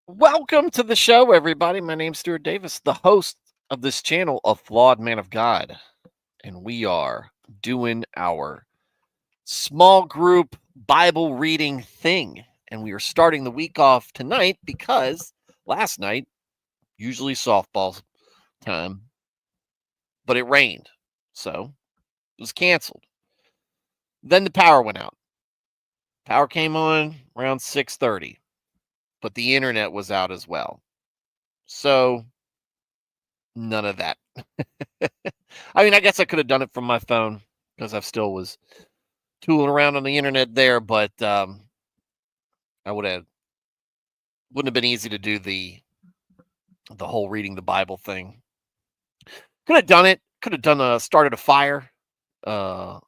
Welcome to the show, everybody. My name's Stuart Davis, the host of this channel, A Flawed Man of God. And we are doing our small group Bible reading thing. And we are starting the week off tonight because last night, usually softball time, but it rained. So it was canceled. Then the power went out. Power came on around 6:30, but the internet was out as well. So none of that. I mean, I guess I could have done it from my phone because I still was tooling around on the internet there, but I wouldn't have been easy to do the whole reading the Bible thing. Could have done it. Could have started a fire uh,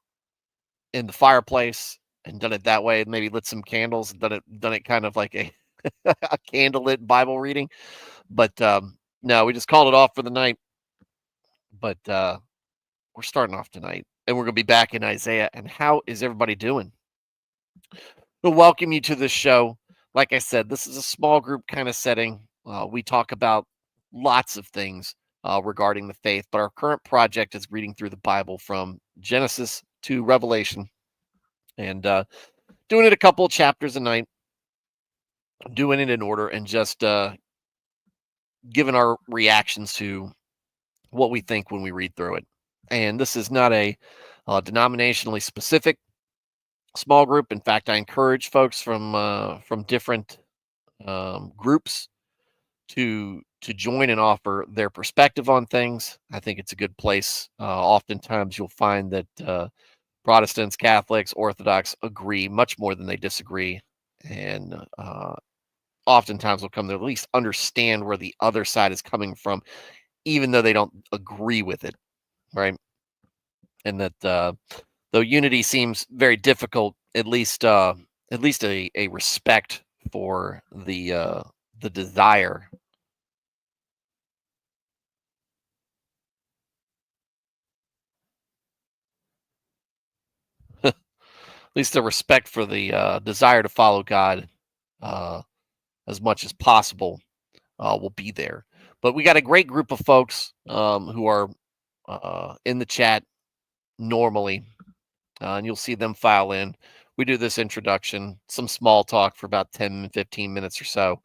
in the fireplace and done it that way. Maybe lit some candles and done it kind of like a a candlelit Bible reading. But no, we just called it off for the night. But we're starting off tonight, and we're going to be back in Isaiah. And how is everybody doing? We'll welcome you to this show. Like I said, this is a small group kind of setting. We talk about lots of things regarding the faith, but our current project is reading through the Bible from Genesis to Revelation and doing it a couple of chapters a night, doing it in order, and just giving our reactions to what we think when we read through it. And this is not a denominationally specific small group. In fact, I encourage folks from different groups to join and offer their perspective on things. I think it's a good place. Oftentimes, you'll find that Protestants, Catholics, Orthodox agree much more than they disagree, and oftentimes will come to at least understand where the other side is coming from, even though they don't agree with it, right? And that though unity seems very difficult, at least a respect for the desire, at least a respect for the desire to follow God uh, as much as possible will be there. But we got a great group of folks who are in the chat normally, and you'll see them file in. We do this introduction, some small talk for about 10, 15 minutes or so,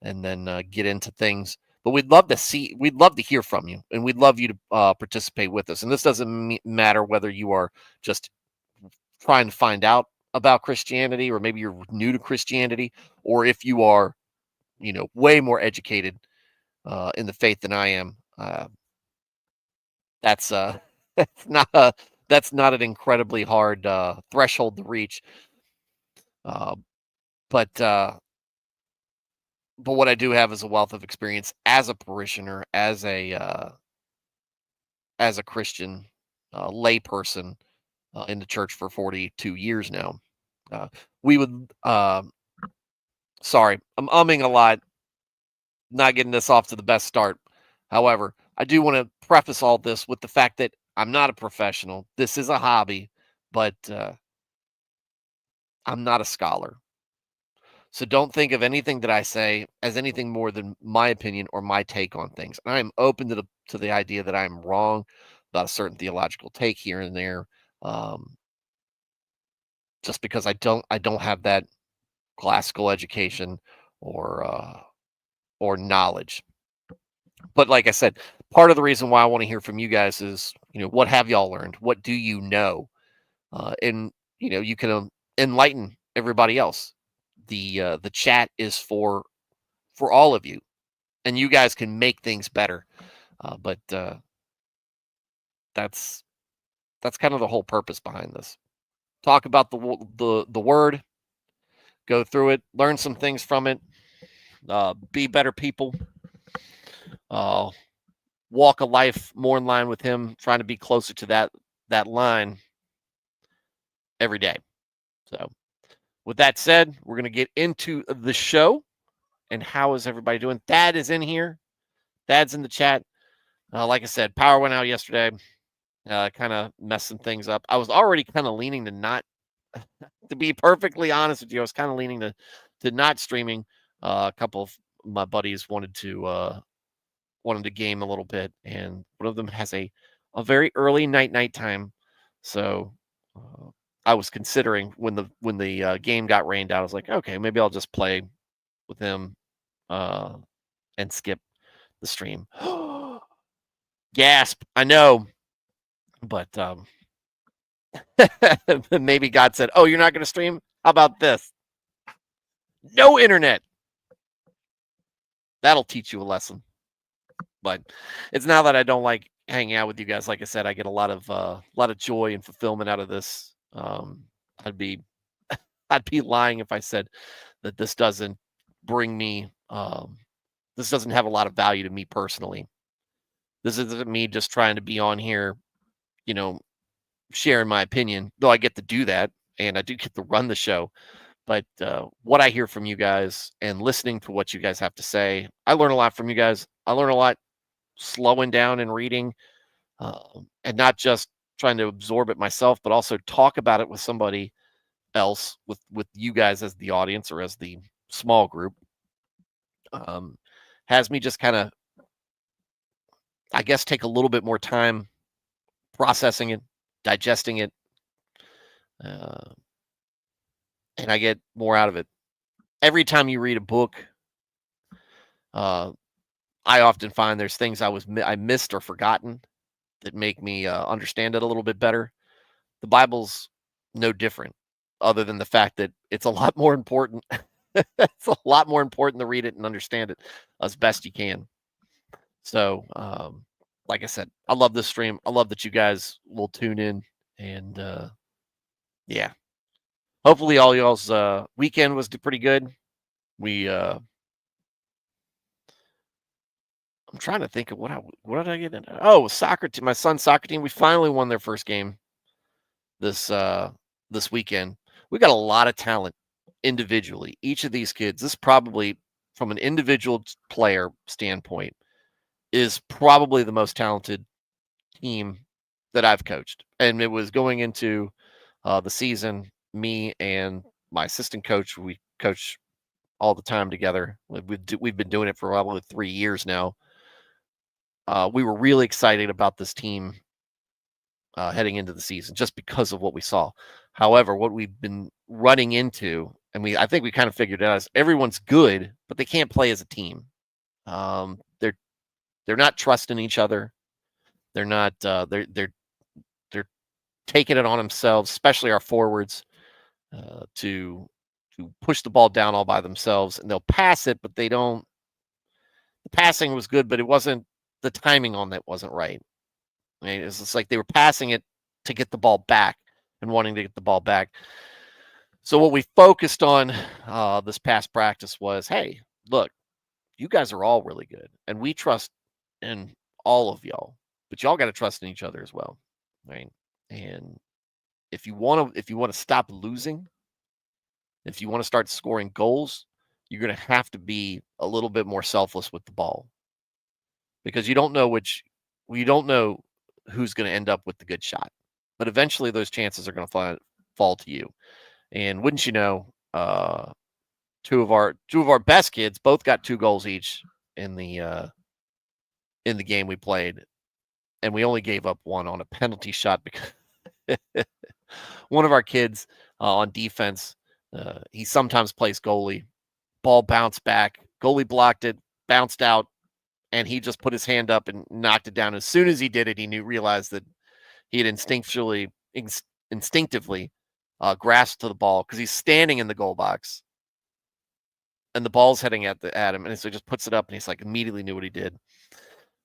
and then get into things. But we'd love to hear from you, and we'd love you to participate with us. And this doesn't matter whether you are just trying to find out about Christianity, or maybe you're new to Christianity, or if you are, way more educated in the faith than I am. That's that's not a that's not an incredibly hard threshold to reach. Uh, but but what I do have is a wealth of experience as a parishioner, as a Christian layperson in the church for 42 years now. Uh, we would, sorry, I'm umming a lot, not getting this off to the best start. However, I do want to preface all this with the fact that I'm not a professional. This is a hobby, but I'm not a scholar. So don't think of anything that I say as anything more than my opinion or my take on things. And I'm open to the idea that I'm wrong about a certain theological take here and there, um, just because I don't have that classical education or or knowledge. But like I said, part of the reason why I want to hear from you guys is, what have y'all learned? What do you know? And you can enlighten everybody else. The chat is for all of you, and you guys can make things better. But that's that's kind of the whole purpose behind this. Talk about the word, go through it, learn some things from it, be better people, uh, walk a life more in line with Him, trying to be closer to that line every day. So, with that said, we're gonna get into the show. And how is everybody doing? Dad is in here. Dad's in the chat. Like I said, power went out yesterday. Kind of messing things up. I was already kind of leaning to not, to be perfectly honest with you, I was kind of leaning to not streaming a couple of my buddies wanted to game a little bit, and one of them has a very early night time. So I was considering when the game got rained out, I was like, okay, maybe I'll just play with him uh, and skip the stream. Gasp! I know, but maybe God said, "Oh, you're not going to stream? How about this? No internet. That'll teach you a lesson." But it's now that I don't like hanging out with you guys. Like I said, I get a lot of joy and fulfillment out of this. I'd be I'd be lying if I said that this doesn't bring me. This doesn't have a lot of value to me personally. This isn't me just trying to be on here, you know, sharing my opinion. Though I get to do that, and I do get to run the show. But what I hear from you guys and listening to what you guys have to say, I learn a lot from you guys. I learn a lot slowing down and reading, and not just trying to absorb it myself, but also talk about it with somebody else, with you guys as the audience or as the small group. Has me just kind of, I guess, take a little bit more time processing it, digesting it, uh, and I get more out of it. Every time you read a book, I often find there's things I missed or forgotten that make me understand it a little bit better. The Bible's no different, other than the fact that it's a lot more important. It's a lot more important to read it and understand it as best you can. So, like I said, I love this stream. I love that you guys will tune in, and yeah, hopefully all y'all's weekend was pretty good. We I'm trying to think of what did I get in? Oh, soccer team. My son's soccer team. We finally won their first game this weekend. We got a lot of talent individually. Each of these kids, this probably from an individual player standpoint, is probably the most talented team that I've coached. And it was going into the season, me and my assistant coach, we coach all the time together. We've been doing it for probably 3 years now. We were really excited about this team heading into the season just because of what we saw. However, what we've been running into, and I think we kind of figured it out, is everyone's good, but they can't play as a team. They're not trusting each other. They're not. They're taking it on themselves, especially our forwards, to push the ball down all by themselves, and they'll pass it, but they don't. The passing was good, but it wasn't. The timing on that wasn't right. I mean, it's just like they were passing it to get the ball back and wanting to get the ball back. So what we focused on this past practice was, hey, look, you guys are all really good, and we trust in all of y'all, but y'all got to trust in each other as well, right? And if you want to stop losing, if you want to start scoring goals, you're going to have to be a little bit more selfless with the ball, because you don't know who's going to end up with the good shot, but eventually those chances are going to fall to you. And wouldn't you know, two of our best kids both got 2 goals each in the game we played, and we only gave up one on a penalty shot because one of our kids on defense, he sometimes plays goalie. Ball bounced back, goalie blocked it, bounced out, and he just put his hand up and knocked it down. As soon as he did it, he realized that he had instinctively grasped to the ball because he's standing in the goal box, and the ball's heading at him, and so he just puts it up, and he's like immediately knew what he did.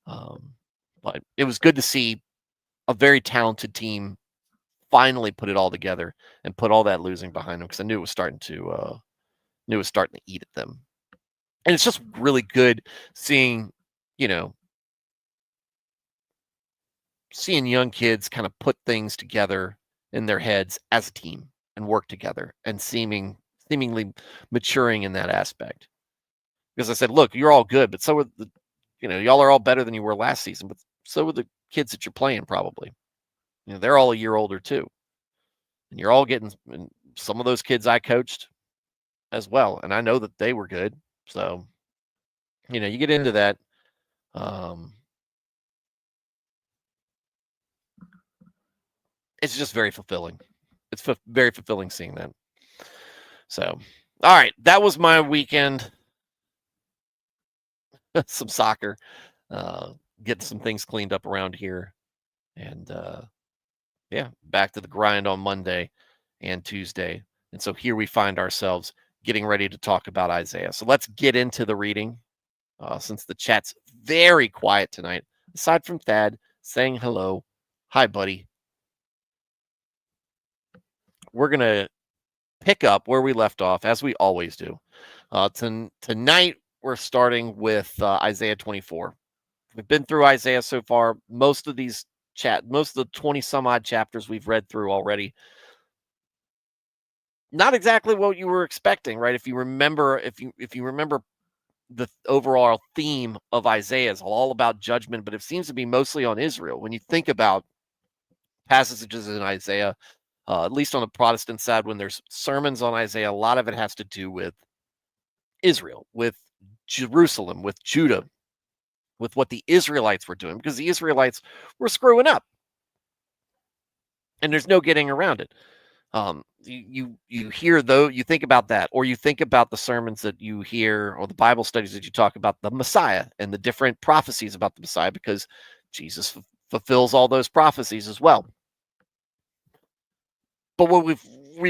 But it was good to see a very talented team finally put it all together and put all that losing behind them, because I knew it was starting to eat at them. And it's just really good seeing, seeing young kids kind of put things together in their heads as a team and work together, and seemingly maturing in that aspect. Because I said, look, you're all good, but so are y'all are all better than you were last season, but so are the kids that you're playing probably. They're all a year older too. And you're all getting, and some of those kids I coached as well, and I know that they were good. So You get into that. It's just very fulfilling. It's very fulfilling seeing that. So, all right, that was my weekend. Some soccer, getting some things cleaned up around here, and yeah, back to the grind on Monday and Tuesday. And so here we find ourselves getting ready to talk about Isaiah. So let's get into the reading, since the chat's very quiet tonight, aside from Thad saying hello. Hi, buddy. We're going to pick up where we left off, as we always do. Tonight, we're starting with Isaiah 24. We've been through Isaiah so far. Most of the 20 some odd chapters we've read through already. Not exactly what you were expecting, right? If you remember the overall theme of Isaiah is all about judgment, but it seems to be mostly on Israel. When you think about passages in Isaiah, at least on the Protestant side, when there's sermons on Isaiah, a lot of it has to do with Israel, with Jerusalem, with Judah, with what the Israelites were doing, because the Israelites were screwing up. And there's no getting around it. You hear, though, you think about that, or you think about the sermons that you hear, or the Bible studies that you talk about the Messiah and the different prophecies about the Messiah, because Jesus fulfills all those prophecies as well. But what we've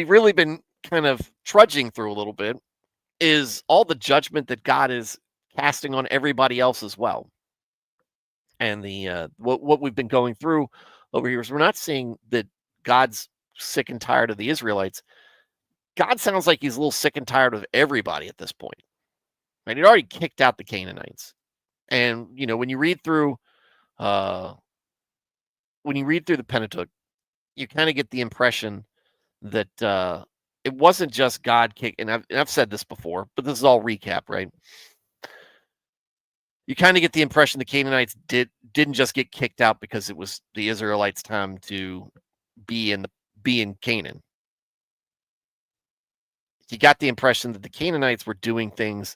really been kind of trudging through a little bit is all the judgment that God is casting on everybody else as well. And the what we've been going through over here is we're not seeing that God's sick and tired of the Israelites. God sounds like he's a little sick and tired of everybody at this point. Right? He'd already kicked out the Canaanites. And when you read through the Pentateuch, you kind of get the impression that it wasn't just God kicking. And I've said this before, but this is all recap, right? You kind of get the impression the Canaanites didn't just get kicked out because it was the Israelites' time to be in Canaan. You got the impression that the Canaanites were doing things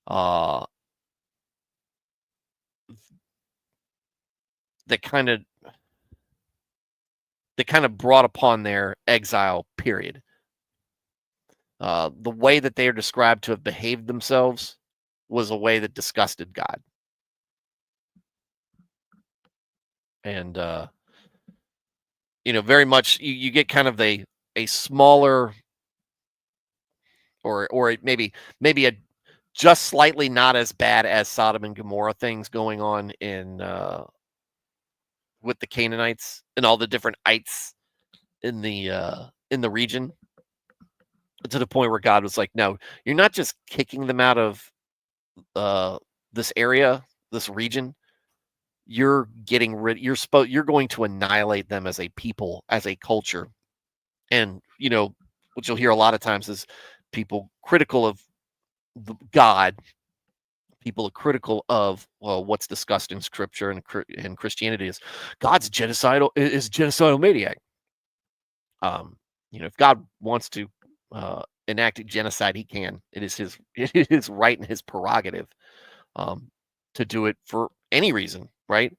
that kind of brought upon their exile period. The way that they are described to have behaved themselves was a way that disgusted God. And very much you get kind of a smaller, or maybe a just slightly not as bad as Sodom and Gomorrah things going on in with the Canaanites and all the different ites in the region, to the point where God was like, no, you're not just kicking them out of this area, this region. You're getting rid. You're going to annihilate them as a people, as a culture. And what you'll hear a lot of times is people critical of God. People are critical of what's discussed in Scripture and Christianity is God's genocidal maniac. If God wants to enact genocide, he can. It is right and his prerogative to do it for any reason, right?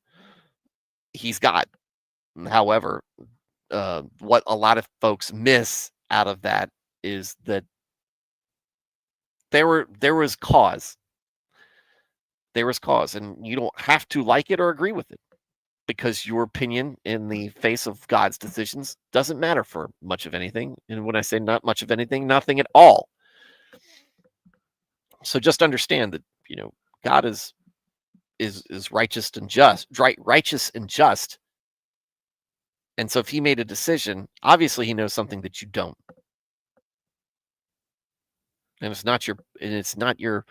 He's God. However, what a lot of folks miss out of that is that there was cause. There was cause, and you don't have to like it or agree with it, because your opinion in the face of God's decisions doesn't matter for much of anything. And when I say not much of anything, nothing at all. So just understand that God is righteous and just, righteous and just. And so if he made a decision, obviously he knows something that you don't. And it's not your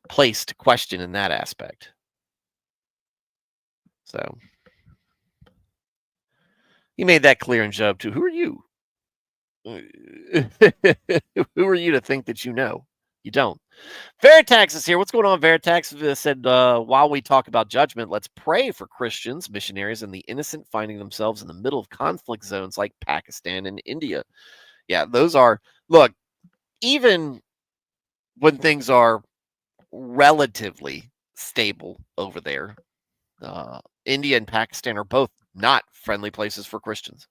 place to question in that aspect. So he made that clear in Job too. Who are you? Who are you to think that you know? You don't. Veritax is here. What's going on, Veritax? Said, while we talk about judgment, let's pray for Christians, missionaries, and the innocent finding themselves in the middle of conflict zones like Pakistan and India. Yeah, those are, look, even when things are relatively stable over there. India and Pakistan are both not friendly places for Christians.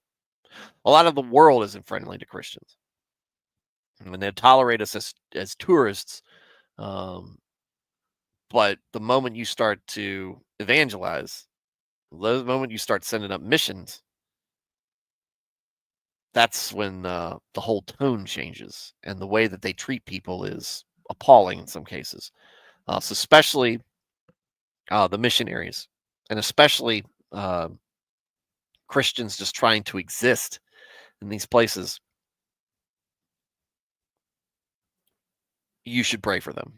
A lot of the world isn't friendly to Christians. And they tolerate us as tourists. But the moment you start to evangelize, the moment you start sending up missions, that's when the whole tone changes, and the way that they treat people is appalling in some cases. So especially the missionaries, and especially Christians just trying to exist in these places. You should pray for them.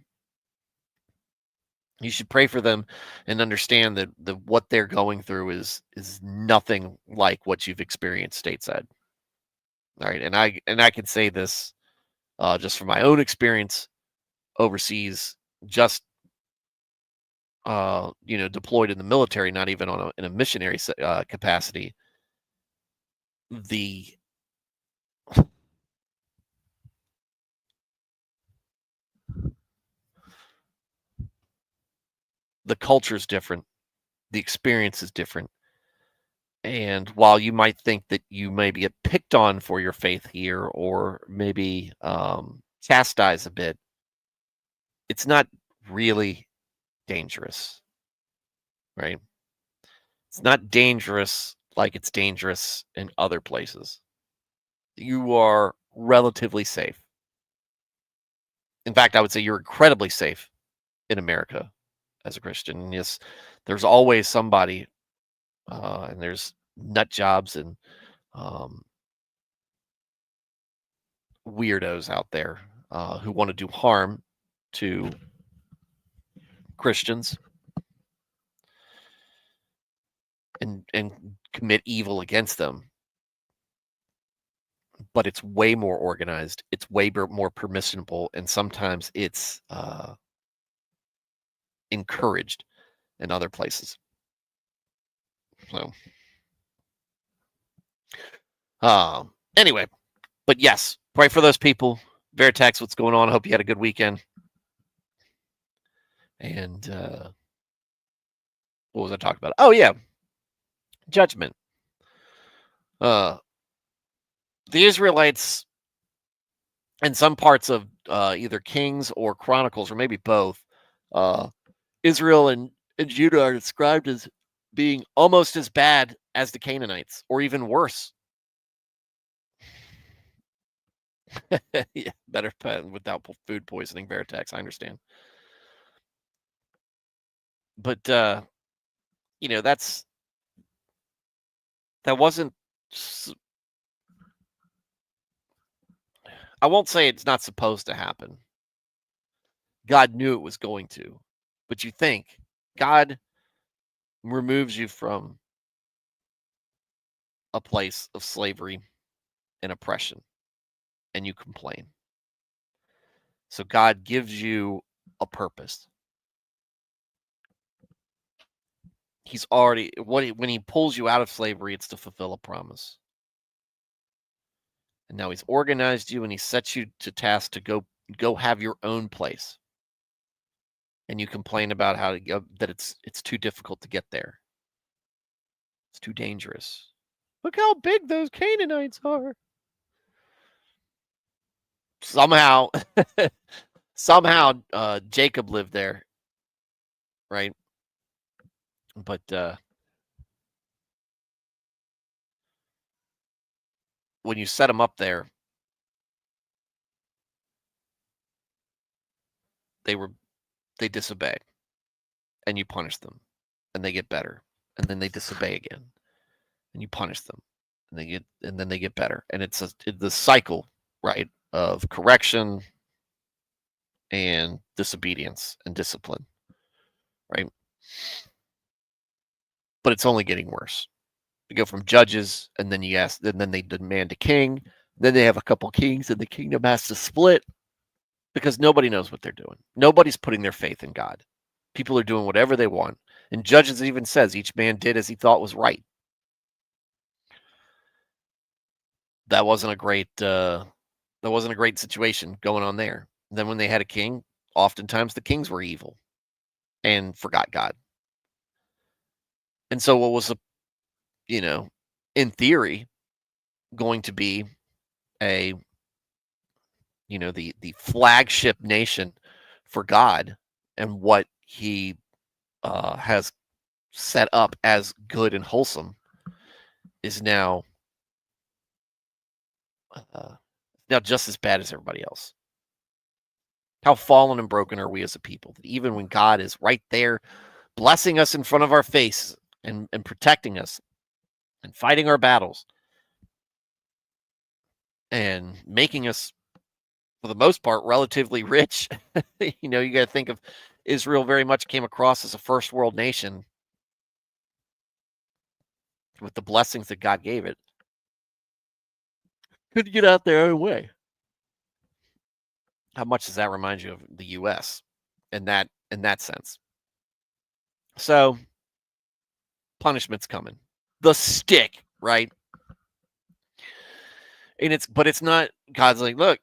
You should pray for them and understand that what they're going through is nothing like what you've experienced stateside. All right, and I can say this just from my own experience overseas, just deployed in the military, not even in a missionary capacity. The culture is different, the experience is different, and while you might think that you maybe get picked on for your faith here, or maybe chastised a bit, it's not really dangerous, right? It's not dangerous like it's dangerous in other places. You are relatively safe. In fact, I would say you're incredibly safe in America as a Christian. Yes, there's always somebody, and there's nut jobs and weirdos out there who want to do harm to Christians and commit evil against them. But it's way more organized. It's way more permissible, and sometimes it's encouraged in other places. So, anyway, but yes, pray for those people. Veritex, what's going on? I hope you had a good weekend. And what was I talking about? Oh yeah, judgment. The Israelites, in some parts of either Kings or Chronicles, or maybe both, Israel and Judah are described as being almost as bad as the Canaanites, or even worse. Yeah, better without food poisoning, Veritex. I understand. But that wasn't. I won't say it's not supposed to happen. God knew it was going to, but you think God removes you from a place of slavery and oppression, and you complain. So God gives you a purpose. He's already when he pulls you out of slavery, it's to fulfill a promise. And now he's organized you, and he sets you to task to go have your own place. And you complain about how that it's too difficult to get there. It's too dangerous. Look how big those Canaanites are. Somehow Jacob lived there, right? But when you set them up there, they disobey, and you punish them, and they get better, and then they disobey again, and you punish them, and then they get better, and it's the cycle, right, of correction and disobedience and discipline, right? But it's only getting worse. You go from judges, and then then they demand a king. Then they have a couple kings, and the kingdom has to split because nobody knows what they're doing. Nobody's putting their faith in God. People are doing whatever they want. And Judges even says each man did as he thought was right. That wasn't a great situation going on there. And then when they had a king, oftentimes the kings were evil. and forgot God. And so what was you know, in theory, going to be a, the flagship nation for God and what he has set up as good and wholesome is uh, now just as bad as everybody else. How fallen and broken are we as a people that even when God is right there blessing us in front of our face and protecting us and fighting our battles and making us, for the most part, relatively rich. You got to think of Israel very much came across as a first world nation with the blessings that God gave it. Couldn't get out their own way. How much does that remind you of the U.S. in that sense? So punishment's coming. The stick, right? And it's not God's like, look,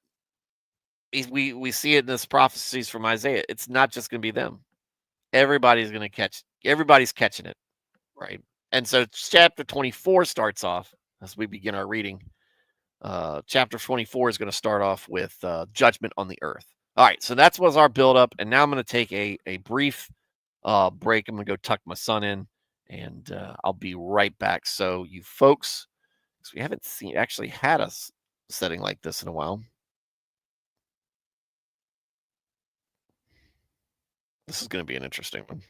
we see it in this prophecies from Isaiah. It's not just going to be them. Everybody's catching it, right? And so chapter 24 starts off as we begin our reading. Chapter 24 is going to start off with judgment on the earth. All right, so that was our build up, and now I'm going to take a brief break. I'm going to go tuck my son in, and I'll be right back. So you folks, because we haven't actually had a setting like this in a while. This is going to be an interesting one.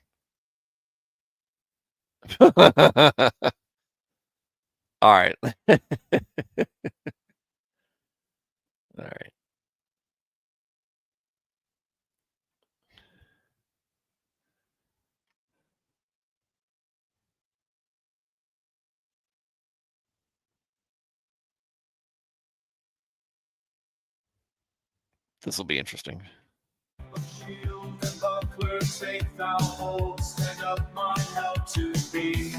All right. All right. This will be interesting. Shield and buckler, safe thou hold, stand up my help to be.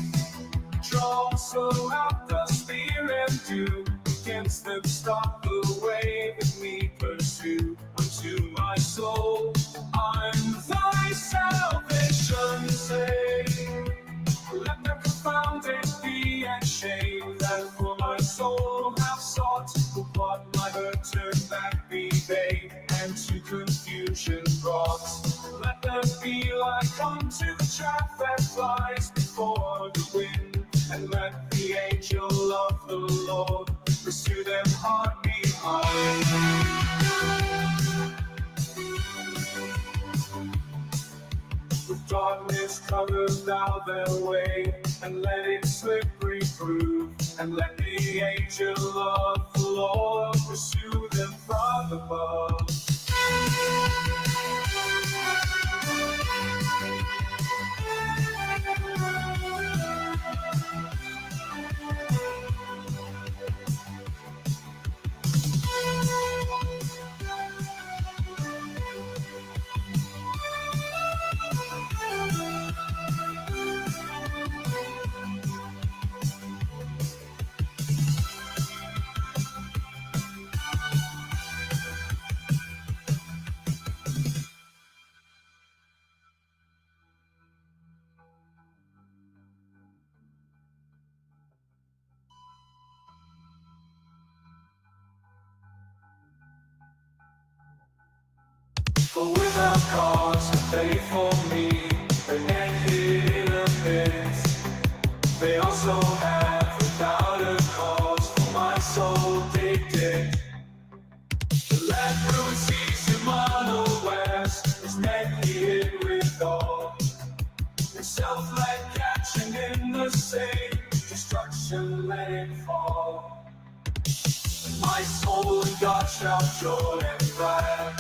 Draw so out the spear and do against them, stop the way that we pursue. Unto my soul, I'm thy salvation, say. Let them confounded be and shame that for my soul have sought. Upon my hurt turn back be they, and to confusion brought. Let them be like unto the chaff that flies before the wind, and let the angel of the Lord pursue them hard behind. With darkness cover thou their way, and let it slippery prove, and let the angel of the Lord pursue them from above. For without cause they for me, they're naked in a pit. They also have without a cause for my soul dig. Let ruin cease him unawares, his neck he hid with all. Himself let catching in the same, destruction let it fall. My soul in God shall joy and glad.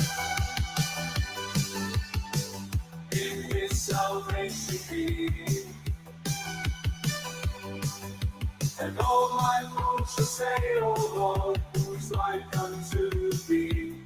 In his salvation be, and all my folks shall say, O Lord, who's like unto thee.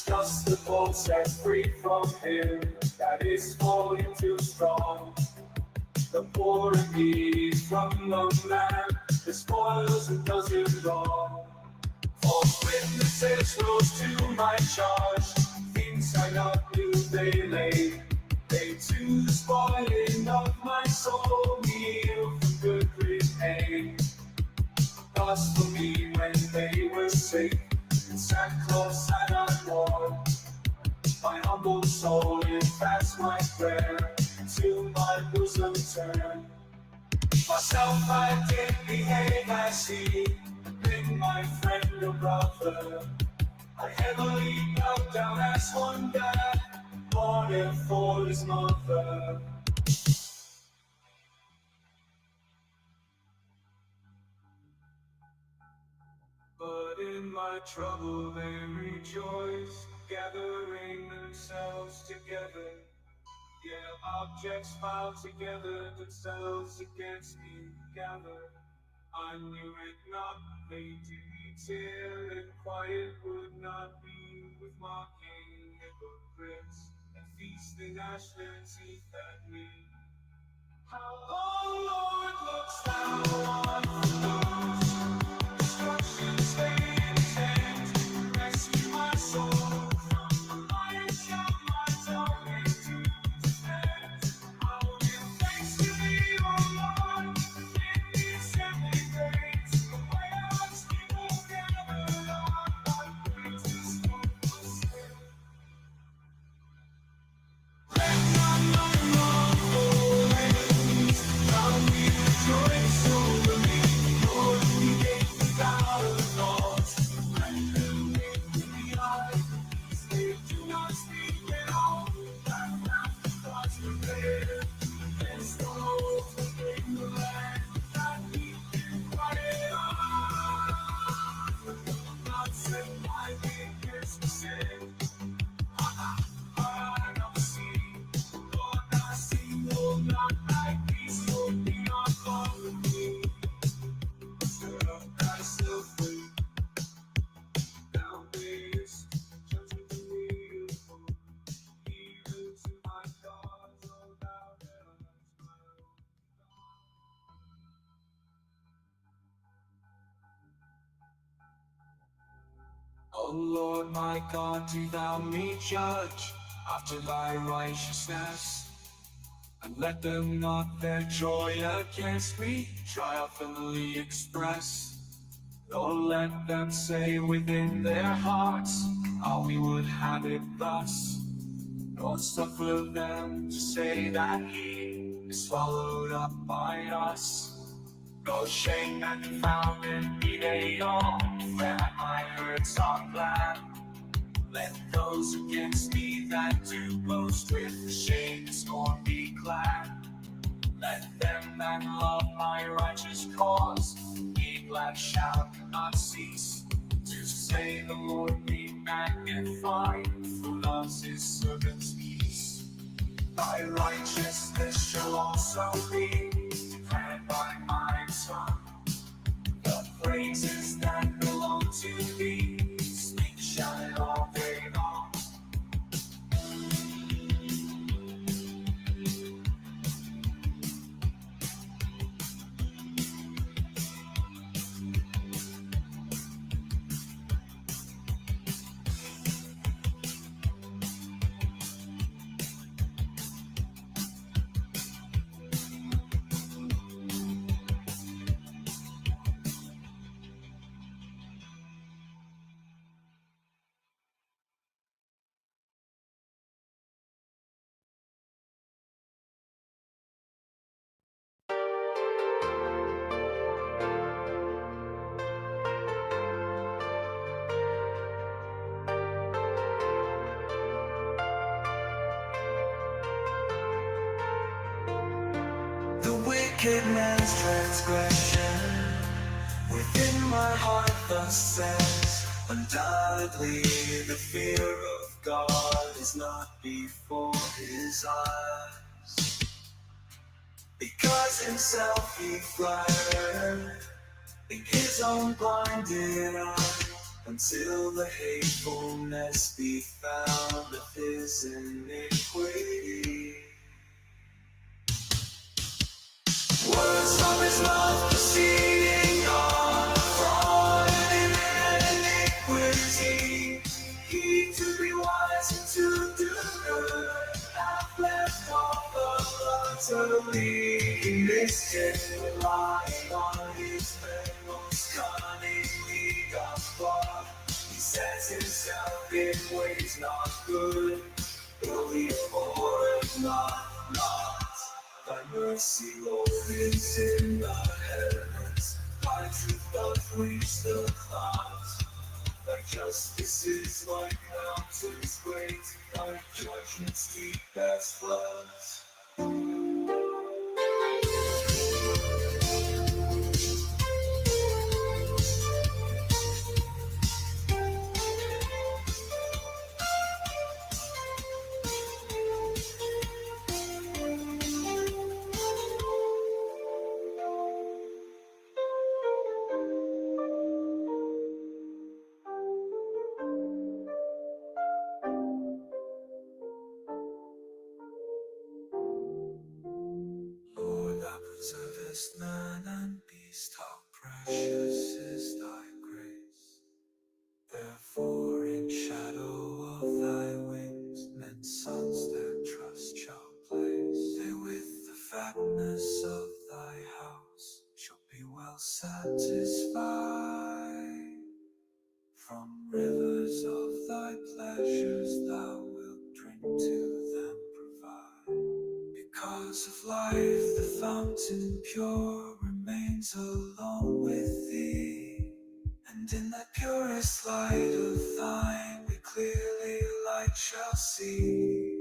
just the bolt set free from him that is falling too strong. The poor and needy from the man that spoils and does him wrong. False witnesses rose to my charge, things I not knew they laid. They to the spoiling of my soul, meal for good repay. Thus for me when they were sick, in sackcloth sat I worn. My humble soul in fast my prayer to my bosom turn. Myself I did behave as he, been my friend or brother. I heavily bowed down as one dad, mourning for his mother. But in my trouble they rejoice, gathering themselves together. Yeah, objects piled together, themselves against me gather. I knew it not, they did me tear, and quiet would not be with mocking hypocrites, and feasting ash their teeth at me. How long, Lord, looks thou on those destructions they intend? Rescue my soul from the lion shall my tongue into defense. I will give thanks to thee, O Lord, in the assembly great. The waves people gathered on thy praises for sake. Let not my wrong go enemies, now we rejoice over me. Lord, we gave without a cause. Let them make with the eye. They do not speak at all. That wrath of God's prepared. Against the wolves who bring the land. That we can quiet on. God said, my weakness was sin. I don't see, Lord, I see, Lord, not thy peace, Lord, be not far from me. Stir up thyself free, thou mayest judge with me, even to my cause, O thou hast my own God. O Lord my God, do thou me judge after thy righteousness. And let them not their joy against me triumphantly express. Nor let them say within their hearts how we would have it thus. Nor suffer them to say that he is swallowed up by us. No shame and found in me they all, where my hurts are glad. Let those against me that do boast with shame and scorn be glad. Let them that love my righteous cause be glad, shall not cease to say the Lord be magnified, who loves his servants' peace. Thy righteousness shall also be declared by my tongue. The praises that belong to thee, speak, shout it all day long. The wicked man's transgression within my heart thus says, undoubtedly the fear of God is not before his eyes. Because himself he flattered in his own blinded eye, until the hatefulness be found of his iniquity. Words from his mouth proceeding on fraud and iniquity. He to be wise and to do good hath left off utterly. He makes it relying on his most cunningly doth plot. He sets himself in ways not good, will he abhorreth not. Thy mercy, Lord, is in the heavens. Thy truth doth reach the clouds. Thy justice is like mountains great. Thy judgments deep as floods. Lord, thou preservest man and beast, how precious is thy grace. Therefore in shadow of thy wings men's sons their trust shall place. They with the fatness of thy house shall be well satisfied. From rivers of thy pleasures thou wilt drink to them provide. Because of life the fountain pure remains alone with thee. And in the purest light of thine we clearly light shall see.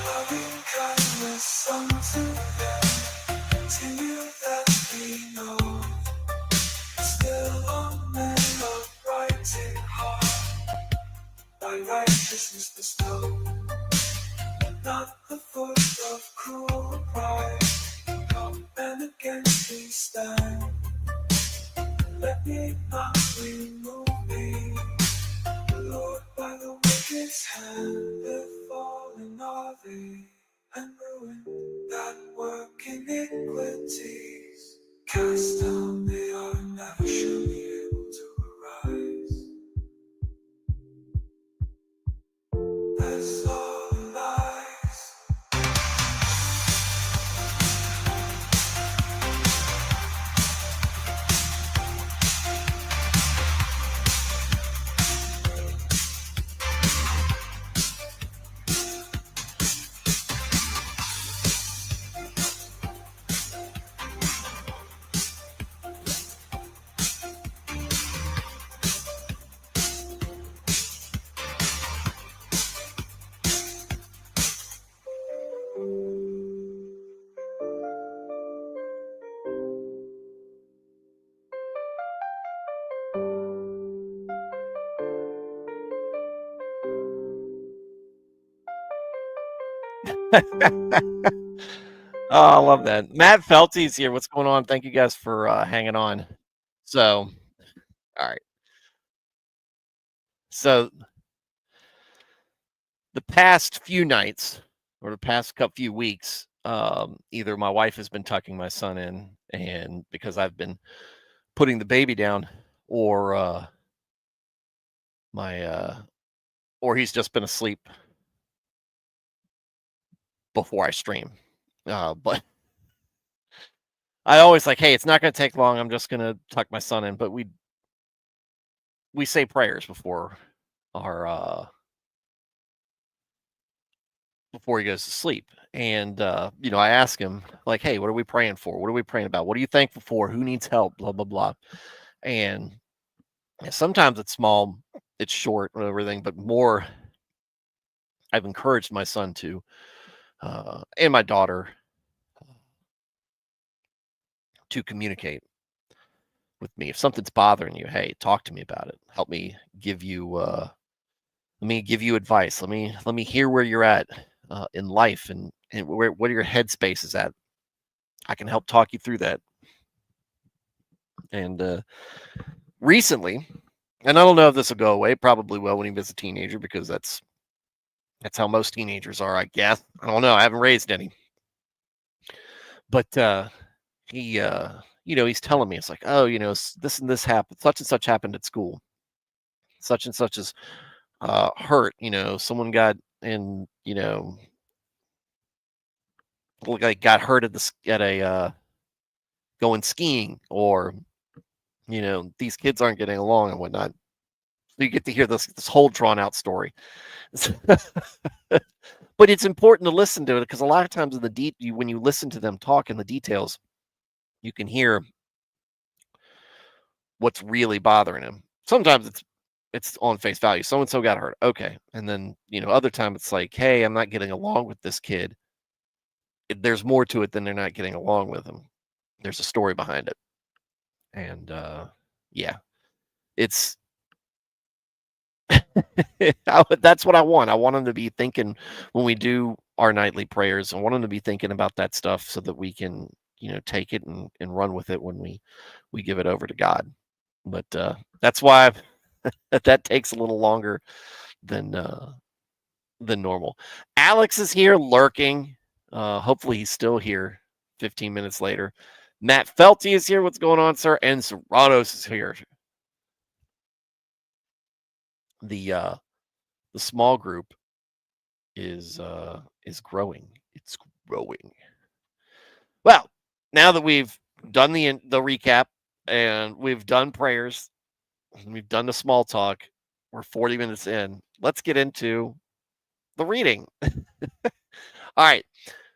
Loving kindness unto them, continue that we know. Still on men upright in heart, thy righteousness bestow. Not the foot of cruel pride, come and against thee stand. Let me not remove thee, Lord, by the wicked's hand. If fallen are they, and ruined that work iniquities. Cast down they are, never shall be able to arise. That's all lies. Oh, I love that. Matt Felty's here. What's going on? Thank you guys for hanging on. So, all right. So, the past few nights or the past few weeks, either my wife has been tucking my son in, and because I've been putting the baby down, or or he's just been asleep before I stream. But I always like, hey, it's not going to take long. I'm just going to tuck my son in. But we say prayers before our before he goes to sleep. And I ask him like, hey, what are we praying for? What are we praying about? What are you thankful for? Who needs help? Blah blah blah. And sometimes it's small, it's short, and everything, but more. I've encouraged my son to, and my daughter, to communicate with me. If something's bothering you, hey, talk to me about it. Help me give you let me give you advice. Let me hear where you're at in life, and and what are your headspaces at? I can help talk you through that. And recently, and I don't know if this will go away. Probably will when he was a teenager, because that's how most teenagers are, I guess. I don't know. I haven't raised any, but he, he's telling me, it's like, oh, this and this happened, such and such happened at school, such and such is hurt. Someone got in, like got hurt at a going skiing, or these kids aren't getting along and whatnot. So you get to hear this whole drawn out story. But it's important to listen to it, because a lot of times when you listen to them talk in the details, you can hear what's really bothering him. Sometimes it's on face value. So and so got hurt. Okay. And then, other time it's like, hey, I'm not getting along with this kid. There's more to it than they're not getting along with him. There's a story behind it. And yeah, it's that's what I want. I want them to be thinking when we do our nightly prayers. I want them to be thinking about that stuff, so that we can, take it and run with it when we give it over to God. But that's why that takes a little longer than normal. Alex is here lurking. Hopefully he's still here 15 minutes later. Matt Felty is here. What's going on, sir? And Serranos is here. The small group is growing. It's growing. Well, now that we've done the recap, and we've done prayers, and we've done the small talk, we're 40 minutes in. Let's get into the reading. All right.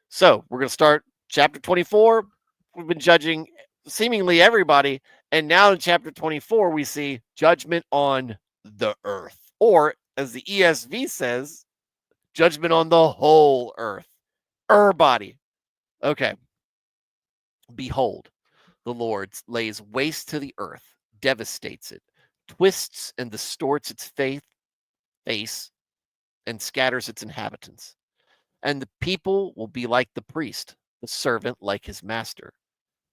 So we're going to start chapter 24. We've been judging seemingly everybody. And now in chapter 24, we see judgment on the earth. Or, as the ESV says, judgment on the whole earth. Body. Okay. Behold, the Lord lays waste to the earth, devastates it, twists and distorts its face, and scatters its inhabitants. And the people will be like the priest, the servant like his master,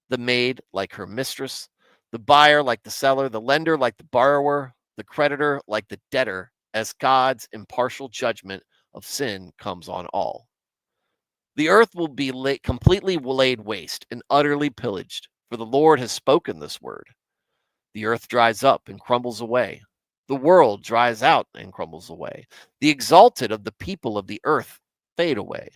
the maid like her mistress, the buyer like the seller, the lender like the borrower, the creditor like the debtor, as God's impartial judgment of sin comes on all. The earth will be completely laid waste and utterly pillaged, for the Lord has spoken this word. The earth dries up and crumbles away. The world dries out and crumbles away. The exalted of the people of the earth fade away.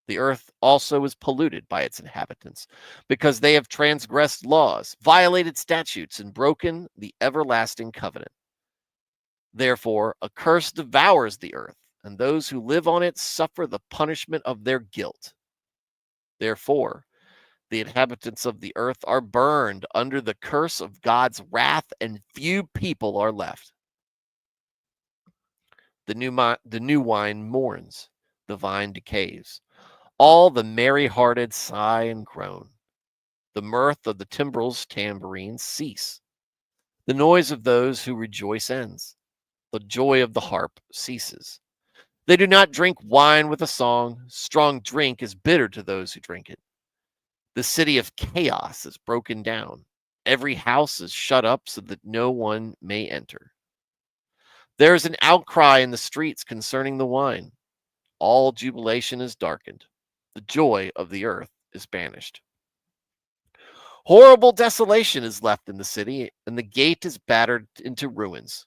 The earth also is polluted by its inhabitants, because they have transgressed laws, violated statutes, and broken the everlasting covenant. Therefore, a curse devours the earth, and those who live on it suffer the punishment of their guilt. Therefore, the inhabitants of the earth are burned under the curse of God's wrath, and few people are left. The new wine mourns, the vine decays. All the merry-hearted sigh and groan. The mirth of the timbrels, tambourines cease. The noise of those who rejoice ends. The joy of the harp ceases. They do not drink wine with a song. Strong drink is bitter to those who drink it. The city of chaos is broken down. Every house is shut up so that no one may enter. There is an outcry in the streets concerning the wine. All jubilation is darkened. The joy of the earth is banished. Horrible desolation is left in the city, and the gate is battered into ruins.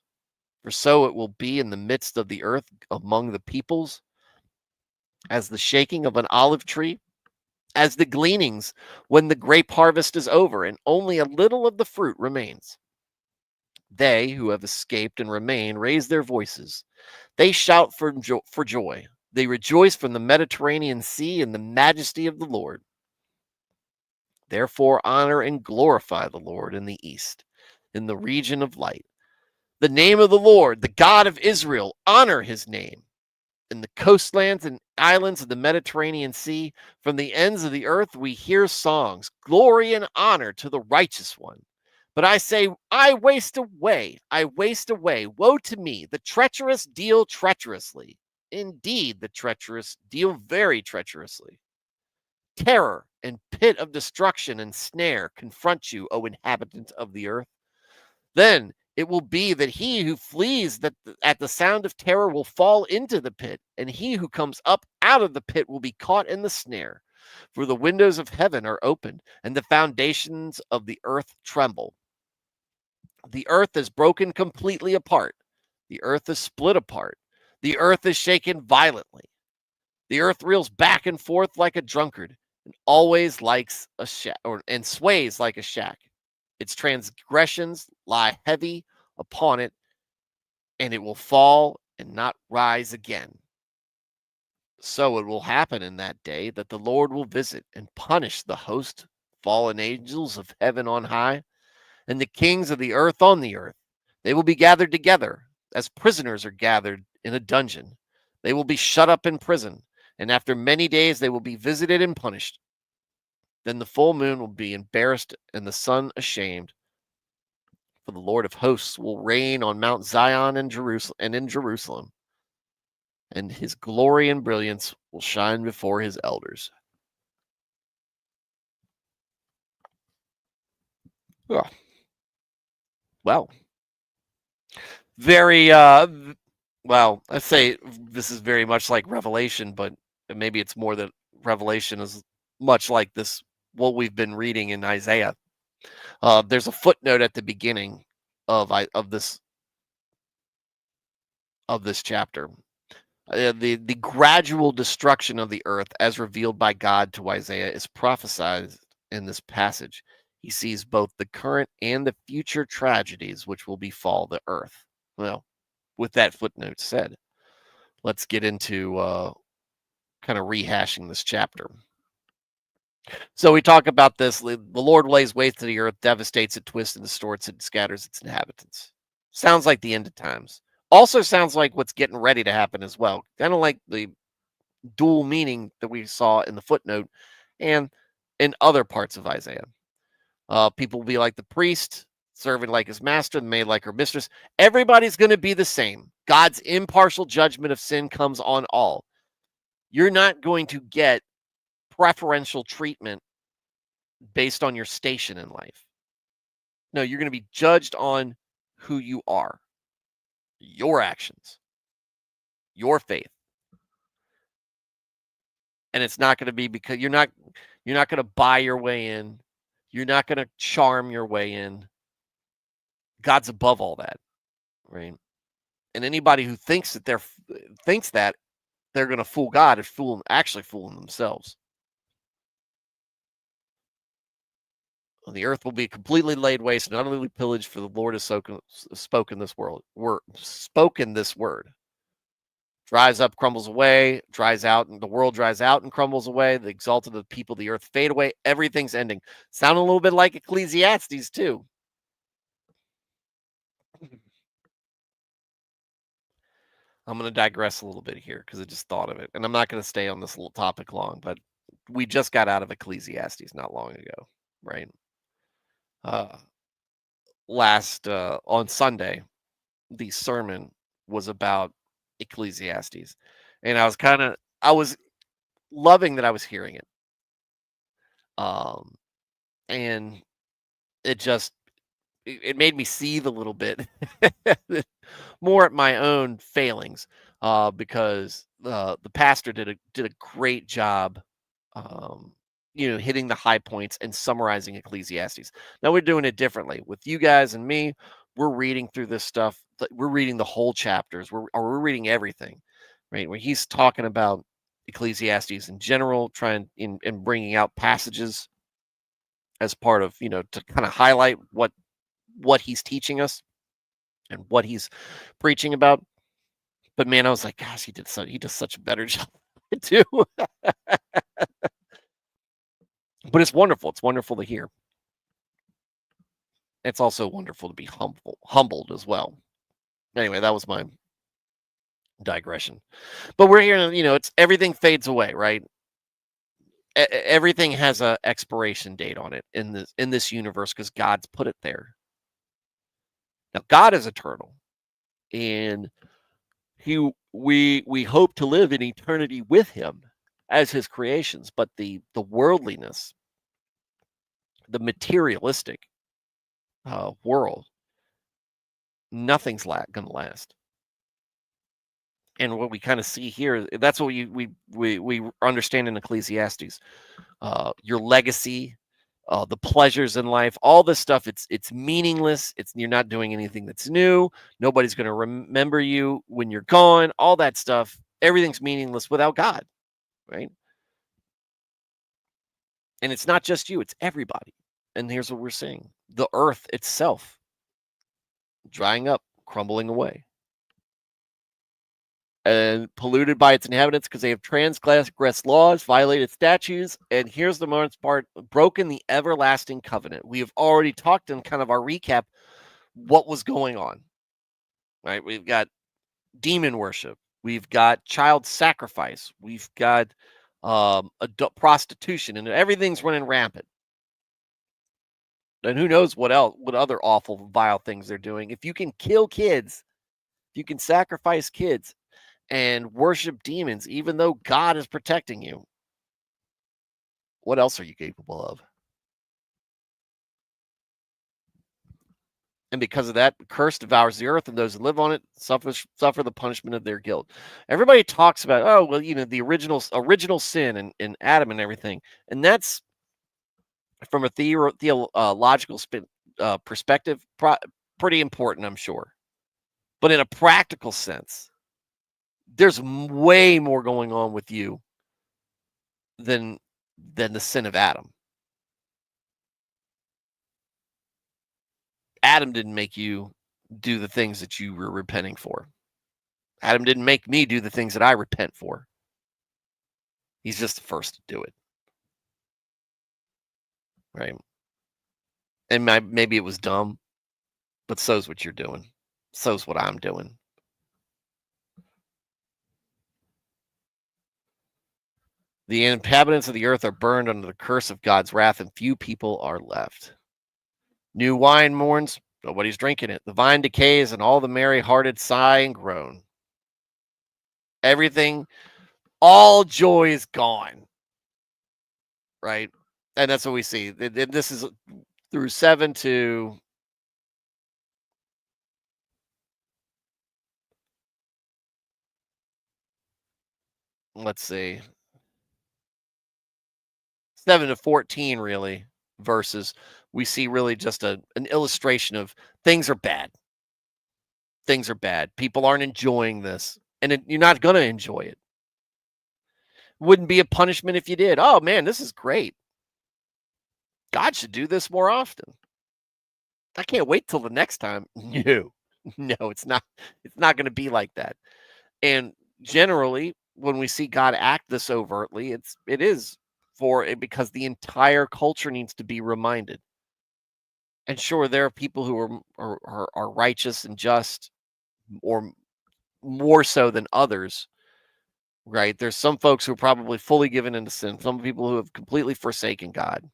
For so it will be in the midst of the earth among the peoples, as the shaking of an olive tree, as the gleanings when the grape harvest is over, and only a little of the fruit remains. They who have escaped and remain raise their voices. They shout for joy. They rejoice from the Mediterranean Sea in the majesty of the Lord. Therefore, honor and glorify the Lord in the east, in the region of light. The name of the Lord, the God of Israel, honor his name. In the coastlands and islands of the Mediterranean Sea, from the ends of the earth, we hear songs, glory and honor to the righteous one. But I say, I waste away. Woe to me, the treacherous deal treacherously. Indeed, the treacherous deal very treacherously. Terror and pit of destruction and snare confront you, O inhabitant of the earth. Then it will be that he who flees at the sound of terror will fall into the pit, and he who comes up out of the pit will be caught in the snare. For the windows of heaven are opened, and the foundations of the earth tremble. The earth is broken completely apart. The earth is split apart. The earth is shaken violently. The earth reels back and forth like a drunkard, and always likes a shack, and sways like a shack. Its transgressions lie heavy upon it, and it will fall and not rise again. So it will happen in that day that the Lord will visit and punish the host, fallen angels of heaven on high, and the kings of the earth on the earth. They will be gathered together as prisoners are gathered in a dungeon. They will be shut up in prison, and after many days they will be visited and punished. Then the full moon will be embarrassed and the sun ashamed. For the Lord of hosts will reign on Mount Zion and in Jerusalem, and his glory and brilliance will shine before his elders. Oh. Well, very well, I say this is very much like Revelation, but maybe it's more that Revelation is much like this, what we've been reading in Isaiah. There's a footnote at the beginning of this chapter. The gradual destruction of the earth, as revealed by God to Isaiah, is prophesied in this passage. He sees both the current and the future tragedies which will befall the earth. Well, with that footnote said, let's get into kind of rehashing this chapter. So we talk about this. The Lord lays waste to the earth, devastates it, twists and distorts it, and scatters its inhabitants. Sounds like the end of times. Also sounds like what's getting ready to happen as well. Kind of like the dual meaning that we saw in the footnote and in other parts of Isaiah. People will be like the priest, serving like his master, the maid like her mistress. Everybody's going to be the same. God's impartial judgment of sin comes on all. You're not going to get preferential treatment based on your station in life. No, you're going to be judged on who you are, your actions, your faith. And it's not going to be because you're not going to buy your way in. You're not going to charm your way in. God's above all that, right? And anybody who thinks that they're going to fool God is actually fooling themselves. The earth will be completely laid waste and utterly pillaged, for the Lord has spoken this word. Dries up, crumbles away, dries out, and the world dries out and crumbles away. The exalted of the people of the earth fade away. Everything's ending. Sound a little bit like Ecclesiastes too. I'm going to digress a little bit here because I just thought of it. And I'm not going to stay on this little topic long, but we just got out of Ecclesiastes not long ago, right? On Sunday, the sermon was about Ecclesiastes. And I was loving that I was hearing it. And it made me seethe a little bit more at my own failings, because the pastor did a great job, hitting the high points and summarizing Ecclesiastes. Now we're doing it differently with you guys and me. We're reading through this stuff. We're reading the whole chapters. We're reading everything, right? When he's talking about Ecclesiastes in general, trying and bringing out passages as part of, to kind of highlight what he's teaching us and what he's preaching about. But man, I was like, gosh, he does such a better job too. But it's wonderful. It's wonderful to hear. It's also wonderful to be humbled as well. Anyway, that was my digression. But we're here, it's everything fades away, right? Everything has a expiration date on it in this universe because God's put it there. Now, God is eternal, and he we hope to live in eternity with him as his creations, but the worldliness, the materialistic world, nothing's going to last. And what we kind of see here, that's what we understand in Ecclesiastes. Your legacy, the pleasures in life, all this stuff, it's meaningless. You're not doing anything that's new. Nobody's going to remember you when you're gone. All that stuff, everything's meaningless without God, right? And it's not just you, it's everybody. And here's what we're seeing: the earth itself drying up, crumbling away, and polluted by its inhabitants because they have transgressed laws, violated statutes, and here's the most part: broken the everlasting covenant. We have already talked in kind of our recap what was going on, right? We've got demon worship, we've got child sacrifice, we've got prostitution, and everything's running rampant. And who knows what else, what other awful, vile things they're doing. If you can kill kids, if you can sacrifice kids and worship demons, even though God is protecting you, what else are you capable of? And because of that, curse devours the earth, and those who live on it suffer the punishment of their guilt. Everybody talks about, oh, well, the original sin and Adam and everything, and that's from a theological perspective, pretty important, I'm sure. But in a practical sense, there's way more going on with you than the sin of Adam. Adam didn't make you do the things that you were repenting for. Adam didn't make me do the things that I repent for. He's just the first to do it. Right? And maybe it was dumb, but so's what you're doing. So's what I'm doing. The inhabitants of the earth are burned under the curse of God's wrath, and few people are left. New wine mourns, nobody's drinking it. The vine decays, and all the merry-hearted sigh and groan. Everything, all joy is gone. Right? And that's what we see. This is through 7 to... let's see. 7 to 14, really, verses. We see really just an illustration of things are bad. Things are bad. People aren't enjoying this. And you're not going to enjoy it. Wouldn't be a punishment if you did. Oh, man, this is great. God should do this more often. I can't wait till the next time. No, it's not. It's not going to be like that. And generally, when we see God act this overtly, it is because the entire culture needs to be reminded. And sure, there are people who are righteous and just, or more so than others, right? There's some folks who are probably fully given into sin, some people who have completely forsaken God.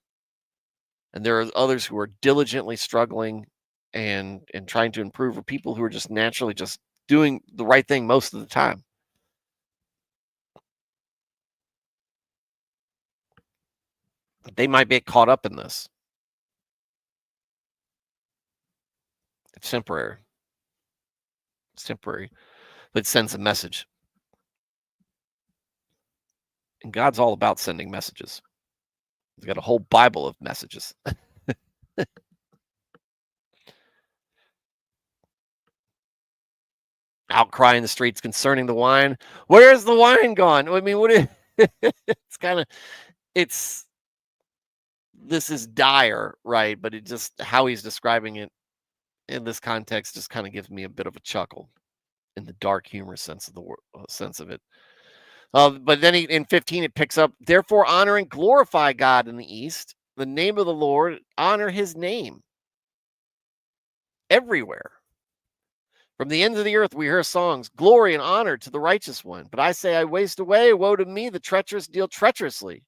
And there are others who are diligently struggling and trying to improve, or people who are just naturally just doing the right thing most of the time. They might get caught up in this. It's temporary. It's temporary, but it sends a message. And God's all about sending messages. He's got a whole Bible of messages. Outcry in the streets concerning the wine. Where's the wine gone? I mean, it's kind of, this is dire, right? But it just, how he's describing it in this context just kind of gives me a bit of a chuckle in the dark humor sense of it. But then in 15, it picks up, therefore honor and glorify God in the east, the name of the Lord, honor his name everywhere. From the ends of the earth, we hear songs, glory and honor to the righteous one. But I say, I waste away. Woe to me, the treacherous deal treacherously.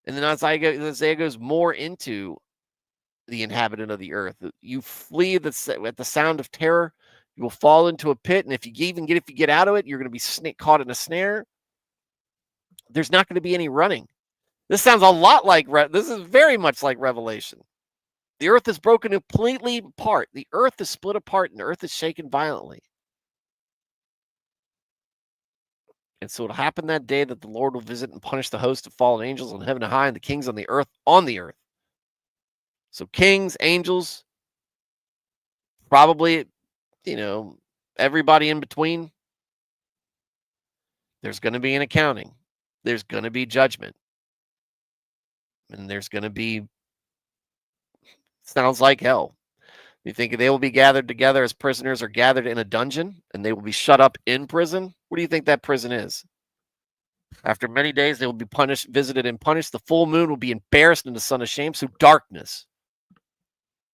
And then Isaiah goes more into the inhabitant of the earth. You flee at the sound of terror. You will fall into a pit, and if you get out of it, you're going to be caught in a snare. There's not going to be any running. This sounds a lot like this is very much like Revelation. The earth is broken completely apart. The earth is split apart, and the earth is shaken violently. And so it'll happen that day that the Lord will visit and punish the host of fallen angels on heaven and high, and the kings on the earth on the earth. So kings, angels, probably, everybody in between. There's going to be an accounting. There's going to be judgment. And there's going to be, sounds like hell. You think they will be gathered together as prisoners are gathered in a dungeon, and they will be shut up in prison? What do you think that prison is? After many days, they will be visited and punished. The full moon will be embarrassed, and the sun ashamed. So darkness.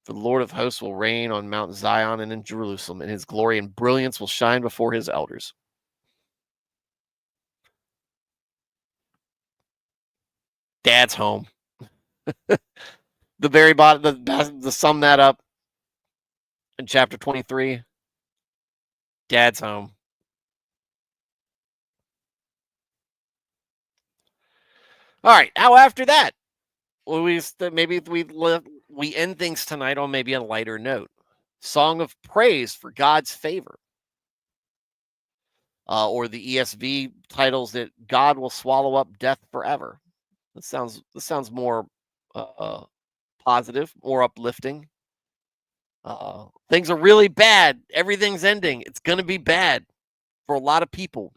For the Lord of hosts will reign on Mount Zion and in Jerusalem, and his glory and brilliance will shine before his elders. Dad's home. The very bottom, to sum that up, in chapter 23, Dad's home. All right, how after that? Well, we end things tonight on maybe a lighter note. Song of praise for God's favor. Or the ESV titles that God will swallow up death forever. This sounds more positive, more uplifting. Things are really bad. Everything's ending. It's going to be bad for a lot of people.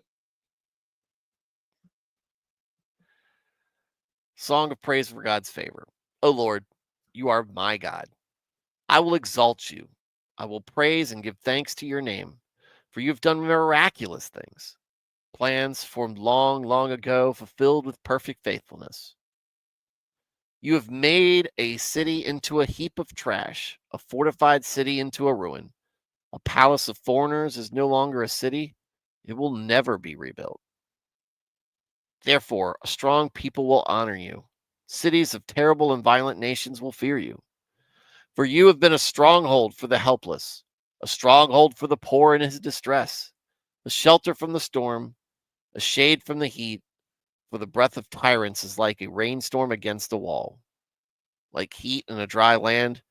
Song of praise for God's favor. O Lord, you are my God. I will exalt you. I will praise and give thanks to your name, for you have done miraculous things. Plans formed long, long ago, fulfilled with perfect faithfulness. You have made a city into a heap of trash, a fortified city into a ruin. A palace of foreigners is no longer a city. It will never be rebuilt. Therefore, a strong people will honor you. Cities of terrible and violent nations will fear you. For you have been a stronghold for the helpless, a stronghold for the poor in his distress, a shelter from the storm, a shade from the heat. For the breath of tyrants is like a rainstorm against a wall. Like heat in a dry land,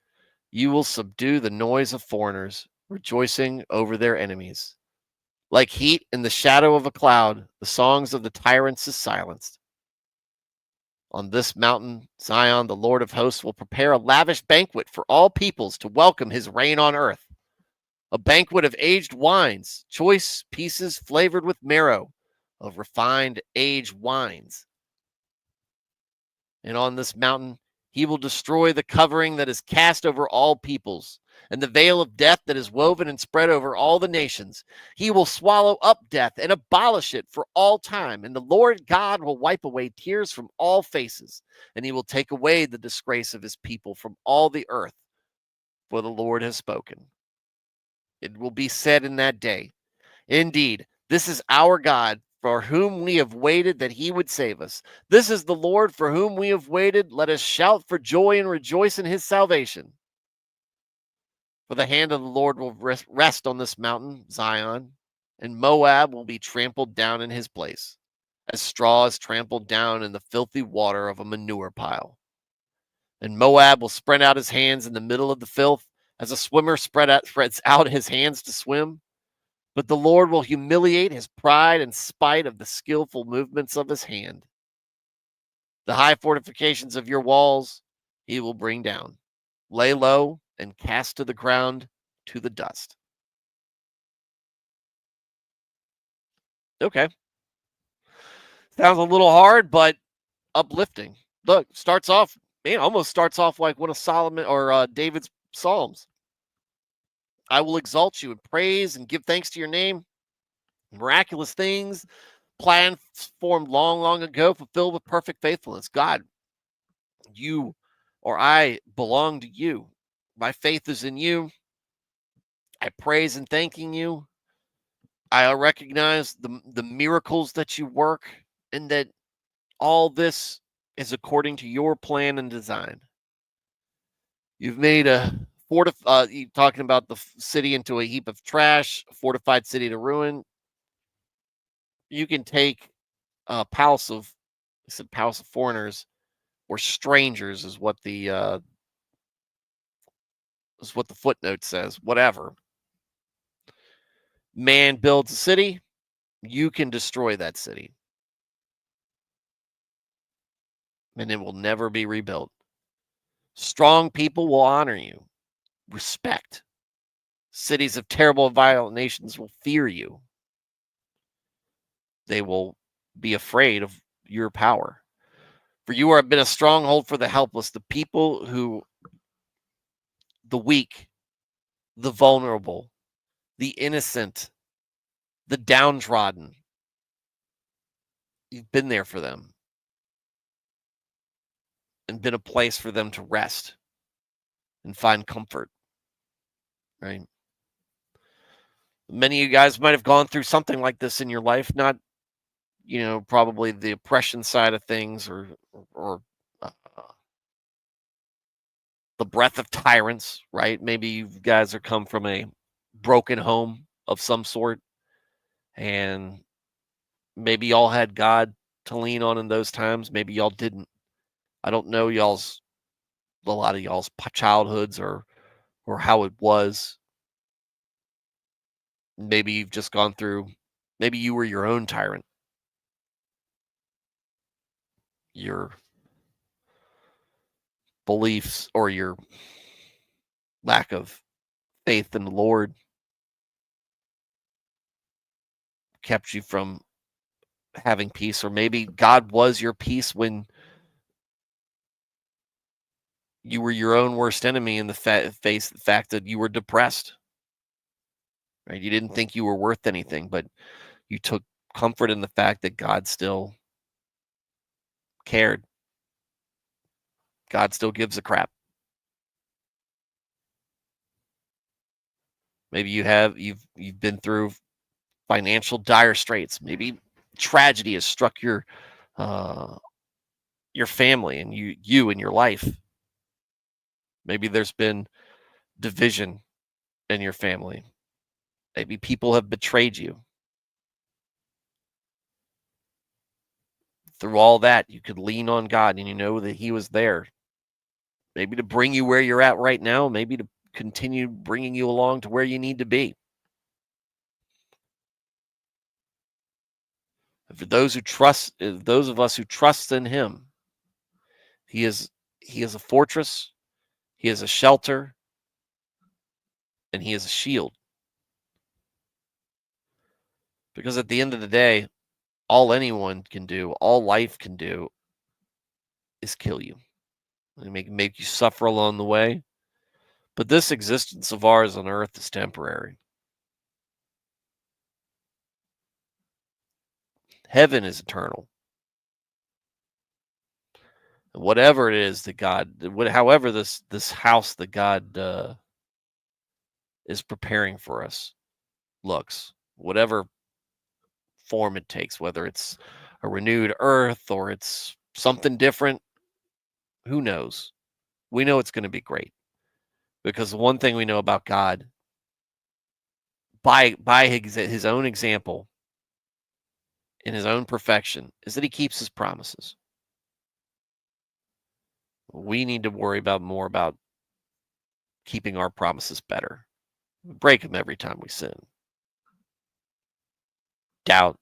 you will subdue the noise of foreigners, rejoicing over their enemies. Like heat in the shadow of a cloud, the songs of the tyrants is silenced. On this mountain, Zion, the Lord of hosts will prepare a lavish banquet for all peoples to welcome his reign on earth. A banquet of aged wines, choice pieces flavored with marrow, of refined aged wines. And on this mountain, he will destroy the covering that is cast over all peoples, and the veil of death that is woven and spread over all the nations. He will swallow up death and abolish it for all time. And the Lord God will wipe away tears from all faces, and he will take away the disgrace of his people from all the earth, for the Lord has spoken. It will be said in that day, indeed, this is our God, for whom we have waited that he would save us. This is the Lord for whom we have waited. Let us shout for joy and rejoice in his salvation. For the hand of the Lord will rest on this mountain, Zion, and Moab will be trampled down in his place, as straw is trampled down in the filthy water of a manure pile. And Moab will spread out his hands in the middle of the filth, as a swimmer spreads out his hands to swim. But the Lord will humiliate his pride in spite of the skillful movements of his hand. The high fortifications of your walls he will bring down, lay low, and cast to the ground to the dust. Okay. Sounds a little hard, but uplifting. Look, almost starts off like one of Solomon or David's Psalms. I will exalt you and praise and give thanks to your name. Miraculous things, plans formed long, long ago, fulfilled with perfect faithfulness. God, you or I belong to you. My faith is in you. I praise and thanking you. I recognize the miracles that you work, and that all this is according to your plan and design. You've made a You talking about the city into a heap of trash, fortified city to ruin. You can take palace of, I said palace of foreigners or strangers is what the footnote says. Whatever. Man builds a city, you can destroy that city, and it will never be rebuilt. Strong people will honor you, respect. Cities of terrible and violent nations will fear you. They will be afraid of your power. For you have been a stronghold for the helpless, the people who, the weak, the vulnerable, the innocent, the downtrodden. You've been there for them and been a place for them to rest and find comfort, right? Many of you guys might have gone through something like this in your life, not, probably the oppression side of things or uh, the breath of tyrants, right? Maybe you guys are come from a broken home of some sort, and maybe y'all had God to lean on in those times. Maybe y'all didn't. I don't know a lot of y'all's childhoods or how it was. Maybe you've just gone through, maybe you were your own tyrant. Your beliefs or your lack of faith in the Lord kept you from having peace, or maybe God was your peace when you were your own worst enemy in the fact that you were depressed, right? You didn't think you were worth anything, but you took comfort in the fact that God still cared. God still gives a crap. Maybe you've been through financial dire straits. Maybe tragedy has struck your family and you and your life. Maybe there's been division in your family. Maybe people have betrayed you. Through all that, you could lean on God and you know that He was there. Maybe to bring you where you're at right now, maybe to continue bringing you along to where you need to be. And for those of us who trust in Him, He is a fortress, He is a shelter, and He is a shield. Because at the end of the day, all anyone can do, all life can do, is kill you. And make you suffer along the way. But this existence of ours on earth is temporary. Heaven is eternal. And whatever it is that however this house that God is preparing for us looks, whatever form it takes, whether it's a renewed earth or it's something different, who knows? We know it's going to be great, because the one thing we know about God, by his own example, in His own perfection, is that He keeps His promises. We need to worry more about keeping our promises better. We break them every time we sin. Doubt,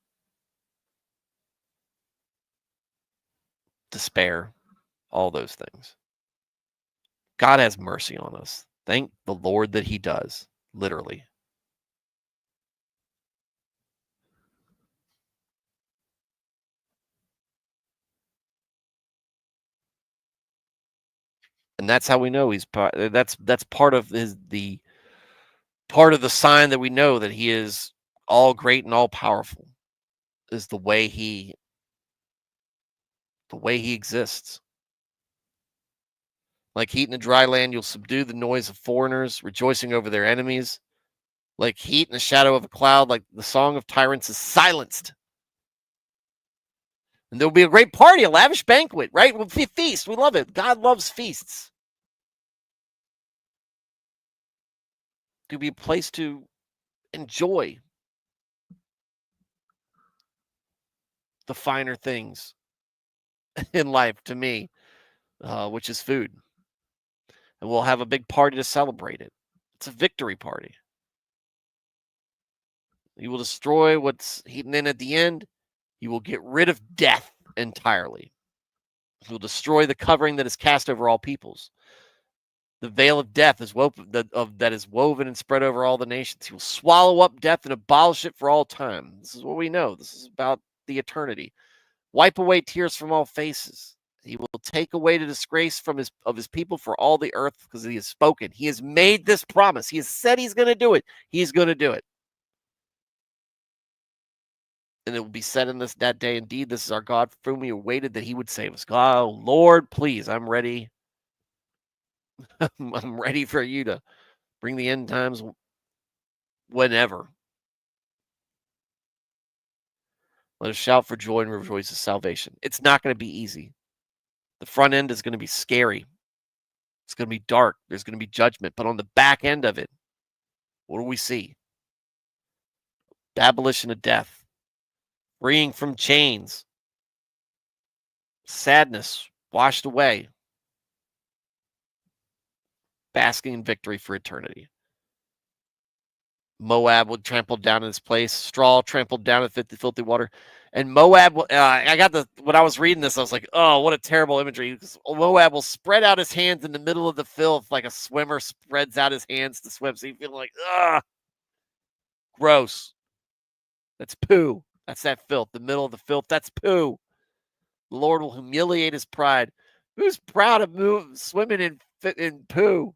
despair, all those things. God has mercy on us. Thank the Lord that He does, literally. And that's how we know He's that's part of the sign that we know that He is all great and all powerful, is the way He exists. Like heat in a dry land, you'll subdue the noise of foreigners, rejoicing over their enemies. Like heat in the shadow of a cloud, like the song of tyrants is silenced. And there'll be a great party, a lavish banquet, right? We'll be a feast. We love it. God loves feasts. to be a place to enjoy the finer things in life to me, which is food. And we'll have a big party to celebrate it. It's a victory party. He will destroy what's hidden in at the end. He will get rid of death entirely. He will destroy the covering that is cast over all peoples. The veil of death is that is woven and spread over all the nations. He will swallow up death and abolish it for all time. This is what we know. This is about the eternity. Wipe away tears from all faces. He will take away the disgrace from his people for all the earth, because he has spoken. He has made this promise. He has said he's going to do it. He's going to do it. And it will be said in that day, indeed, this is our God, for whom we awaited, that he would save us. God, oh, Lord, please, I'm ready. I'm ready for you to bring the end times whenever. Let us shout for joy and rejoice of salvation. It's not going to be easy. The front end is going to be scary. It's going to be dark. There's going to be judgment. But on the back end of it, what do we see? The abolition of death, freeing from chains, sadness washed away, basking in victory for eternity. Moab would trample down in its place, straw trampled down in filthy water. And Moab, when I was reading this, I was like, oh, what a terrible imagery. Moab will spread out his hands in the middle of the filth like a swimmer spreads out his hands to swim. So you feel like, gross. That's poo. That's that filth. The middle of the filth, that's poo. The Lord will humiliate his pride. Who's proud of swimming in poo?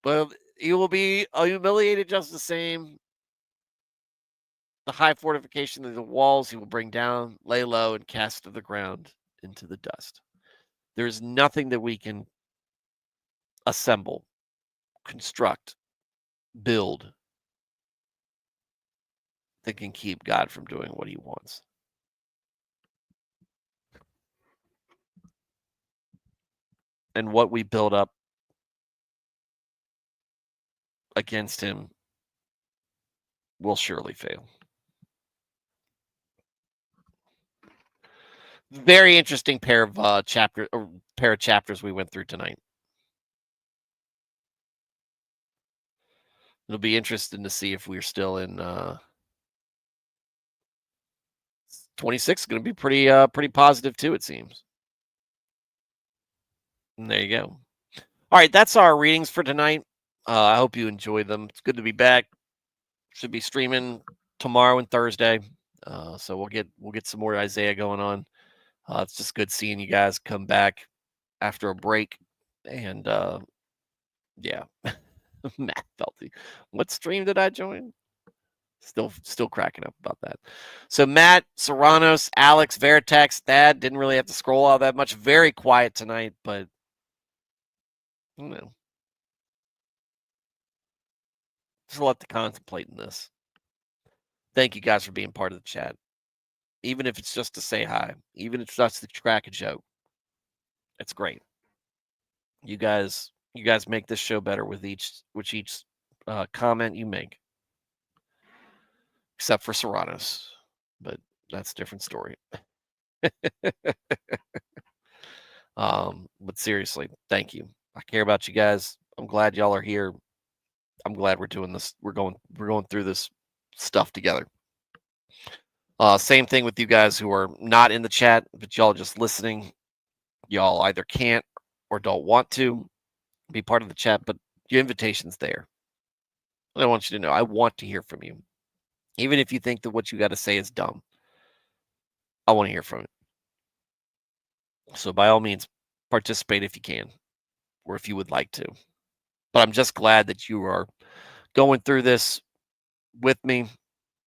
But he will be humiliated just the same. The high fortification of the walls he will bring down, lay low, and cast to the ground into the dust. There is nothing that we can assemble, construct, build that can keep God from doing what he wants. And what we build up against him will surely fail. Very interesting pair of chapters we went through tonight. It'll be interesting to see if we're still in 26. Is going to be pretty positive too, it seems. And there you go. All right, that's our readings for tonight. I hope you enjoyed them. It's good to be back. Should be streaming tomorrow and Thursday. So we'll get some more Isaiah going on. It's just good seeing you guys come back after a break. And yeah, Matt Felty. What stream did I join? Still cracking up about that. So Matt, Serranos, Alex, Veritex, Thad didn't really have to scroll all that much. Very quiet tonight, but you know, there's a lot to contemplate in this. Thank you guys for being part of the chat. Even if it's just to say hi, even if it's just to crack a joke, it's great. You guys make this show better with each comment you make, except for Serranos, but that's a different story. But seriously, thank you. I care about you guys. I'm glad y'all are here. I'm glad we're doing this. We're going through this stuff together. Same thing with you guys who are not in the chat, but y'all just listening. Y'all either can't or don't want to be part of the chat, but your invitation's there. I want you to know I want to hear from you. Even if you think that what you got to say is dumb, I want to hear from it. So by all means, participate if you can, or if you would like to. But I'm just glad that you are going through this with me,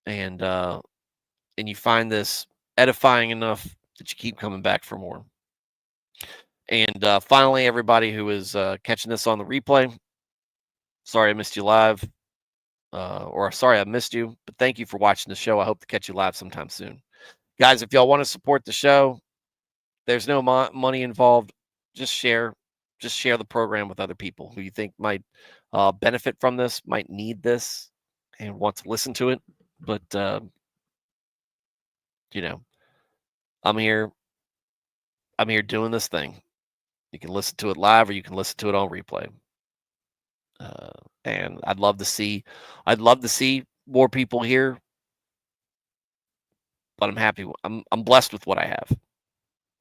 and you find this edifying enough that you keep coming back for more. And finally, everybody who is catching this on the replay, sorry I missed you live, or sorry I missed you, but thank you for watching the show. I hope to catch you live sometime soon. Guys, if y'all want to support the show, there's no money involved. Just share. just share the program with other people who you think might benefit from this, might need this, and want to listen to it. But you know, I'm here. I'm here doing this thing. You can listen to it live, or you can listen to it on replay. And I'd love to see more people here. But I'm happy. I'm blessed with what I have,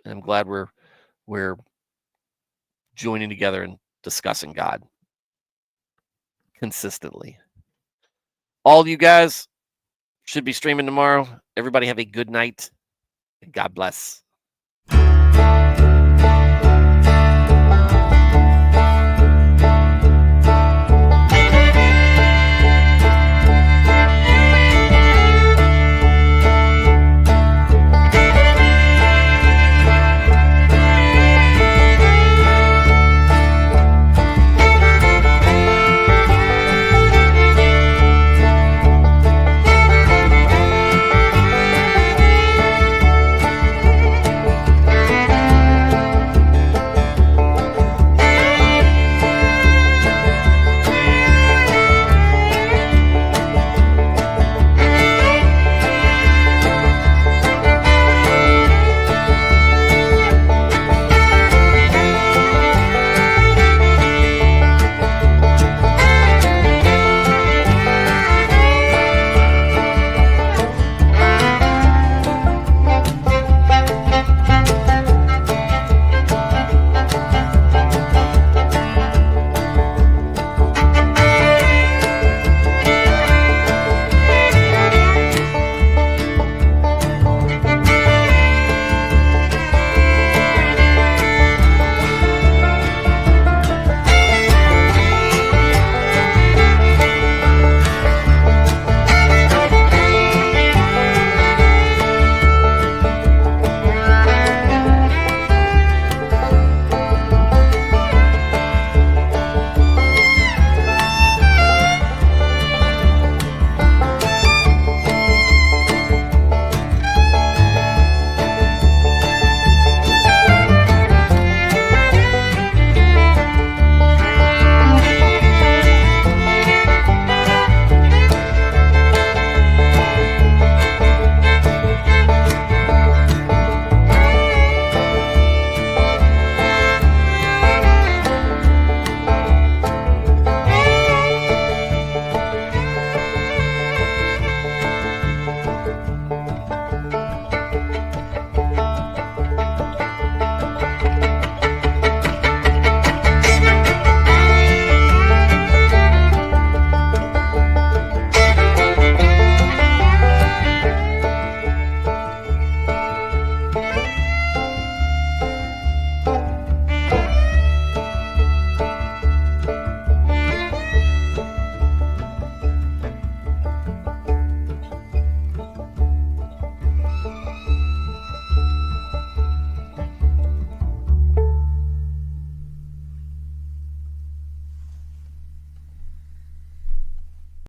and I'm glad we're joining together and discussing God consistently. All you guys should be streaming tomorrow. Everybody have a good night. And God bless.